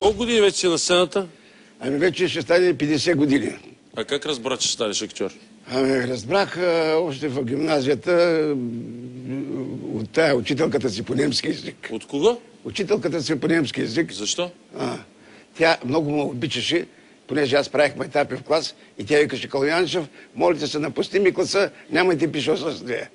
Колко години вече си на сцената? Ами вече ще стане 50 години. А как разбра, че ще станеш актьор? Ами разбрах още в гимназията от тая учителката си по немски език. От кого? Учителката си по немски език. Защо? Тя много му обичаше, понеже аз правих майтапи в клас и тя викаше: Калоянчев, молите се, напусти ми класа, нямайте пишосъствие.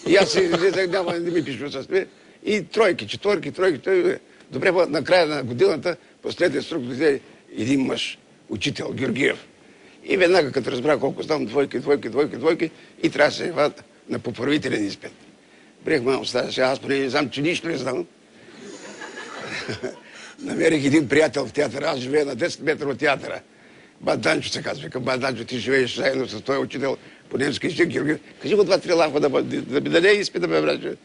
И аз си излизах, няма да ми пишосъствие. И тройки, четворки. Добре, накрая на годината, последния срок дойде един мъж, учител Георгиев. И веднага, като разбра колко знам, двойки, и трябва да се ява на поправителен изпит. Приех, мамо, ставаше, аз поне не знам, че нищо не знам. Намерих един приятел в театъра, аз живея на 10 метра от театъра. Бат Данчо се казва. Викам: Бат Данчо, ти живееш заедно с този учител по немски език Георгиев. Кажи го 2-3 лафа да ми даде изпит, да ме врача.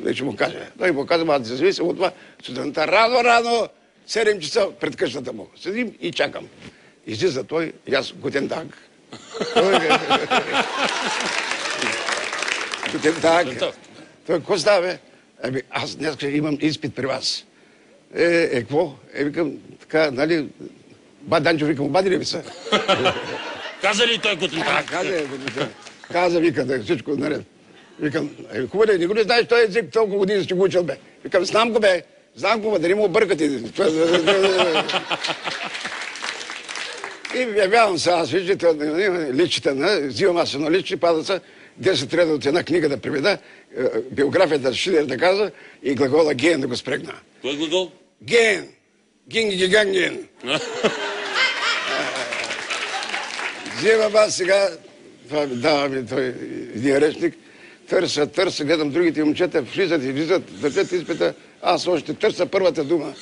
Вече му кажа. Той му казва: аз зависим от това. Сутринта рано, 7 часа пред къщата му. Седим и чакам. Излиза той, и аз: Гутен даг. Гутен даг. Той: какво става, бе? Ами, аз днес имам изпит при вас. Какво? Викам, така, нали, Бат Данчо, викам: обади ли ви са? Каза ли той Гутен даг? Каза, вика, всичко наред. Викам: хубаво, не го не знаеш този език, толкова години си го учил, бе. Викам: знам го, бе, да не му объркате. И явявам се, аз виждате, личите, взимам аз едно личи, пада се 10 реда от една книга да приведа, биографията Шилер да каза и глагола ген да го спрегна. Кой глагол? Ген. Гинги-гиганген. Взимам аз сега, дава ми той един речник, търся, гледам другите момчета, влизат и влизат, държат изпита, аз още търся първата дума.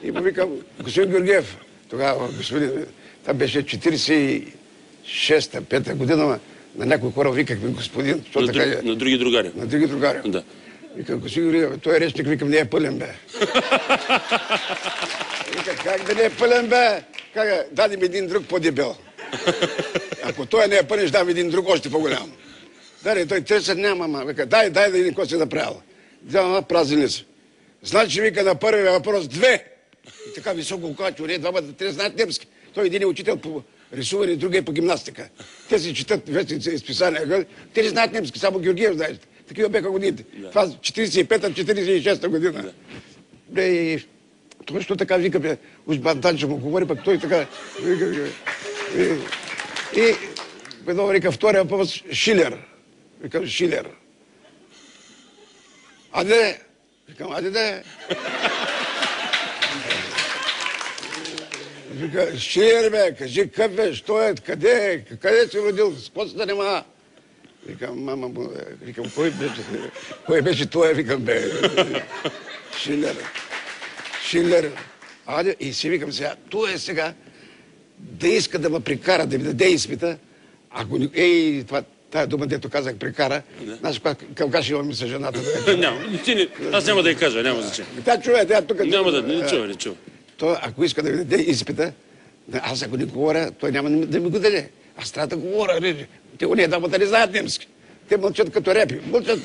И му викам: господин Георгиев, тогава господин, това беше 46-та година, на някои хора викахме господин. На други другари. На други другари. Да. Викам: господин Георгиев, той речник, викам, не е пълен, бе. Викам: как да не е пълен, бе? Даде ми един друг по-дебел. Ако той не е пълен, ще дам един друг още по-голям. Дай, той търсят, няма, ма. Вика: дай да един какво си направил. Взема празеница. Значи, вика, на първия въпрос 2. И така високо го казва, че двамата те знаят немски. Той един е учител по рисуване, другия е по гимнастика. Те си четат вестници и списания. Те не знаят немски, само Георгиев знаеш. Такива беха годините. Това 45-46 година. И точно така вика, бе, уж Бат Данчо му говори, пък той така... И едно вика, втория въпрос Шилер. Викам: Шилер. Аде? Викам: аде. Вика: Шилер, бе, кажи къв е, що е, къде си родил, с какво се занимава? Викам: мама му, викам, кой беше той, викам, бе. Шилер. Аде, и си викам сега, той е сега да иска да ме прикара, да ми даде изпита, ако тая дума, дето казах, прикара, знаеш каква ще имаме с жената? Няма, аз няма да я кажа, няма значение. Тя чуе, тя тук... Няма не чува. Той, ако иска да ми даде изпита, аз ако не говоря, той няма да ми го даде. Аз трябва да говоря. Те уния дамата не знаят немски. Те мълчат като репи. Мълчат.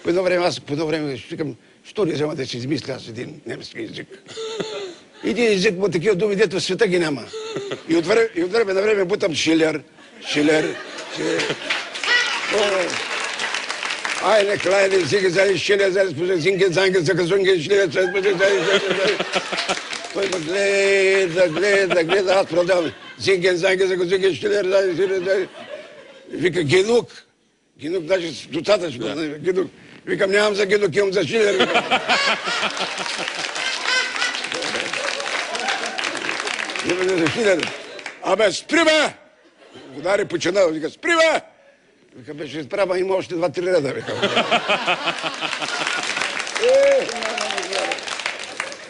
По едно време ще викам: що не взема да си измисля аз един немски език? Един език му такива думи, дето в света ги няма. И от време на време бутам Шилер. Айне, клайне, зиги, зали, Шилер, зали, зинги, занги, заказунги, Шилер, зали. Той ме гледа, аз продавам. Зинген, занги, заказунги, Шилер, зали. Вика: Генук. Генук, даже с достатъчно. Генук. Викам: нямам за Генук, имам за Шилер. Имам за Шилер. Абе, спри, бе! Удари по чена, вика: спри, бе! Вика: беше изправа, има още 2-3 реда, викам.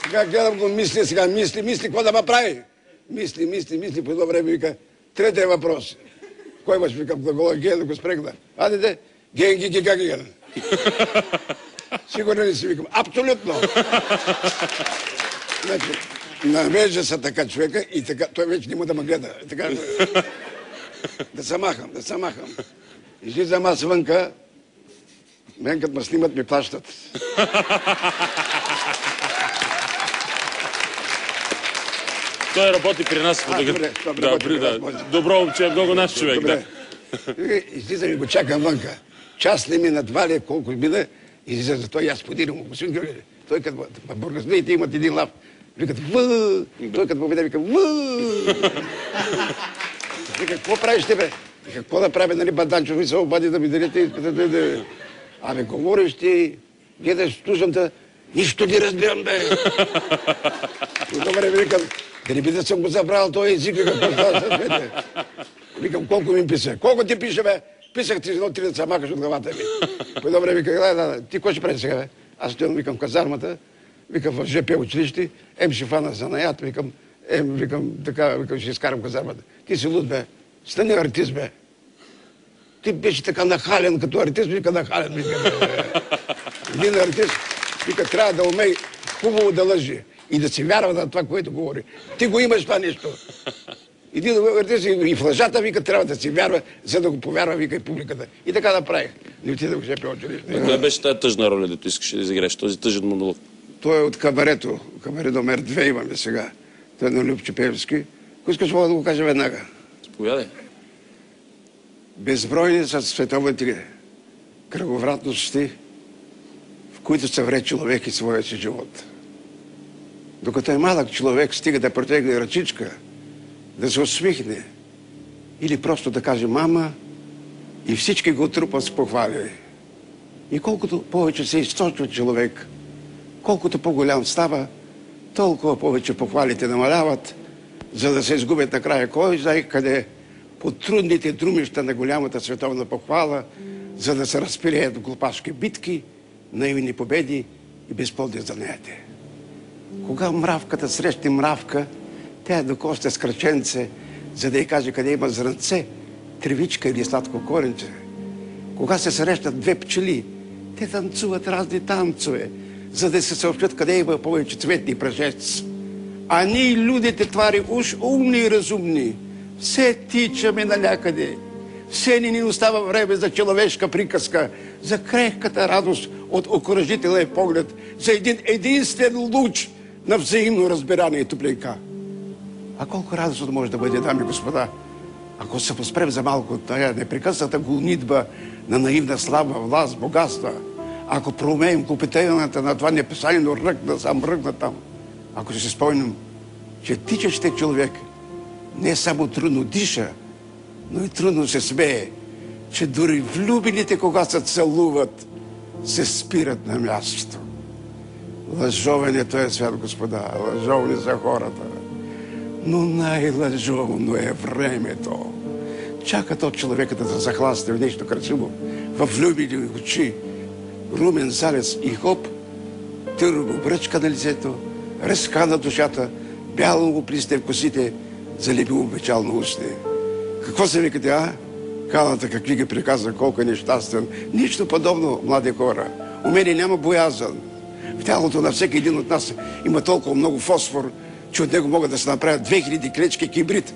Сега гледам го, мисли, какво да ме прави? Мисли, по едно време вика: третия въпрос. Кой имаш? Викам: глагола ген, да го спрегна. Аде, ген. Сигурно ли си? Викам: абсолютно. Значи, навежда се така човека и така, той вече не му да ме гледа. Така, да се махам. Излизам аз вънка, мен като ме снимат, ми плащат. Той работи при нас. добре, той работи при нас, може. Добро момче, много наш човек, да. Добре. Излизам и го чакам вънка. Час не мина, два ли, колко мина, излиза за той и аз подирам. Господин Георги, той като бургазлиите имат един лав. Викат въ. Той като поведе, вика въ. Вика, какво правиш тебе? Вика, какво да прави, нали, Баданчо, ви се обади да ми дадете. Абе, говориш ти, гледаш, слушам те, нищо не разбирам, бе. Добре, викам, да не би да съм го забрал този език, какво става с мене. Викам, колко ми писа? Колко ти пише, бе? Писах ти едно 3 да се махаш от главата ми. Добре, викам, да, ти кой ще прави сега, бе? Аз стоям, викам, в казармата, викам, в ЖП училище, ще фана занаят, викам, така, викам, ще изкарам казармата. Ти си луд, бе. Стани артист, бе. Ти беше така нахален, като артист, вика нахален, вика, бе. Един артист, вика, трябва да умей хубаво да лъжи и да си вярва на това, което говори. Ти го имаш това нещо. Един артист и в лъжата, вика, трябва да си вярва, за да го повярва, вика, и публиката. И така направих. Не отидах в ЖП училище. Коя беше тази тъжна роля, дето искаш да изиграеш, този тъжен монолог? Той е от кабарето. Кабаре номер 2 имаме сега. Той е на Любчо Певски. Ако искаш, мога да го кажа веднага. Заповядай. Безбройни са световете кръговратности, в които се вре човек и своя си живот. Докато е малък човек, стига да протегне ръчичка, да се усмихне или просто да каже мама и всички го трупат с похвали. И колкото повече се източва човек, колкото по-голям става, толкова повече похвалите намаляват, за да се изгубят накрая кой знае къде по трудните друмища на голямата световна похвала, за да се разпилеят глупашки битки, наивни победи и безплодни занятия. Кога мравката срещне мравка, тя докосне с кръченце, за да й каже къде има зранце, тревичка или сладко коренче. Кога се срещат две пчели, те танцуват разни танцове, за да се съобщат къде има повече цветни прашец. А ние, людите твари, уж умни и разумни, все тичаме нанякъде. Все ни остава време за човешка приказка, за крехката радост от окуражителен поглед, за един единствен луч на взаимно разбиране и топлинка. А колко радостно може да бъде, дами и господа, ако се поспрем за малко от тая непрекъсната гонитба на наивна слава, власт, богатства, ако проумеем купителната на това неписано ръкна, сам ръкна там, ако ще се спомним, че тичащите човек не само трудно диша, но и трудно се смее, че дори влюбените, кога се целуват, се спират на място. Лъжовен е този свят, господа, лъжовни са хората. Но най-лъжовно е времето. Чака то човекът да захласне в нещо красиво, в влюбени очи, румен залез и хоп, търго бръчка на лицето, ръска на душата, бяло му плисне в косите, залепи му печално устни. Какво се викате, а? Калната какви ги приказва, колко е нещастен. Нищо подобно, млади хора. У мене няма боязън. В тялото на всеки един от нас има толкова много фосфор, че от него могат да се направят 2000 клечки кибрид.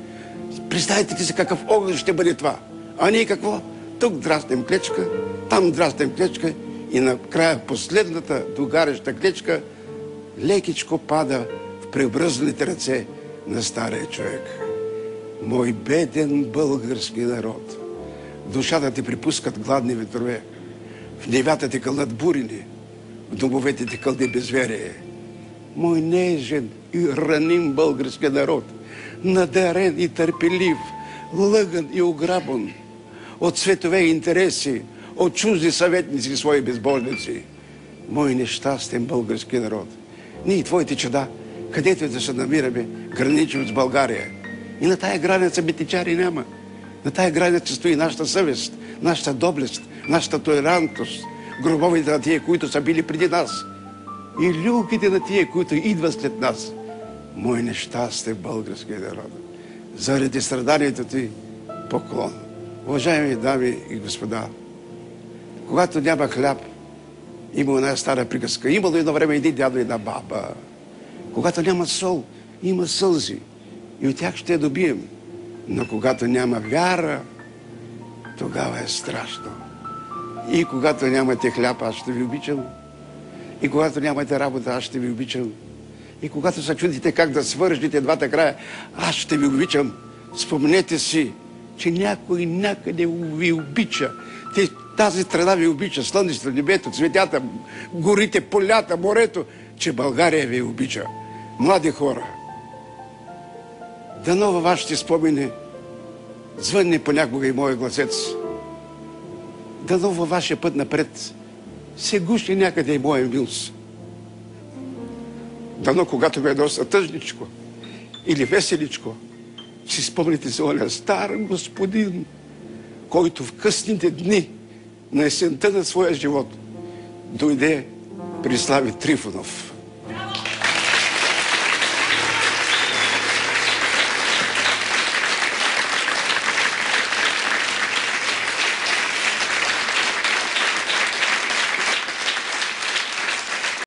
Представете ли си какъв огън ще бъде това? А ние какво? Тук драснем клечка, там драснем клечка и накрая последната догаряща клечка лекичко пада в пребръзналите ръце на стария човек. Мой беден български народ, в душата ти припускат гладни ветрове, в нивята ти кълнат бурени, в домовете ти кълне безверие. Мой нежен и раним български народ, надарен и търпелив, лъган и ограбен от светове интереси, от чужди съветници и свои безбожници. Мой нещастен български народ, ние, твоите чада, където и да се намираме, граничим с България. И на тая граница битичари няма. На тая граница стои нашата съвест, нашата доблест, нашата толерантност, гробовете на тия, които са били преди нас и люките на тия, които идват след нас. Мой нещастен български народ, заради страданието ти поклон. Уважаеми дами и господа, когато няма хляб, има една стара приказка. Имало едно време един дядо и една баба. Когато няма сол, има сълзи. И от тях ще я добием. Но когато няма вяра, тогава е страшно. И когато нямате хляб, аз ще ви обичам. И когато нямате работа, аз ще ви обичам. И когато се чудите как да свържете двата края, аз ще ви обичам. Спомнете си, че някой някъде ви обича. Тази страна ви обича, слънцето, небето, цветята, горите, полята, морето, че България ви обича. Млади хора, дано във вашите спомени звънне понякога и моя гласец. Дано във вашия път напред се гуши някъде и моя милс. Дано когато ви е доста тъжничко или веселичко, си спомните за оня стар господин, който в късните дни на есента на своя живот дойде при Слави Трифонов.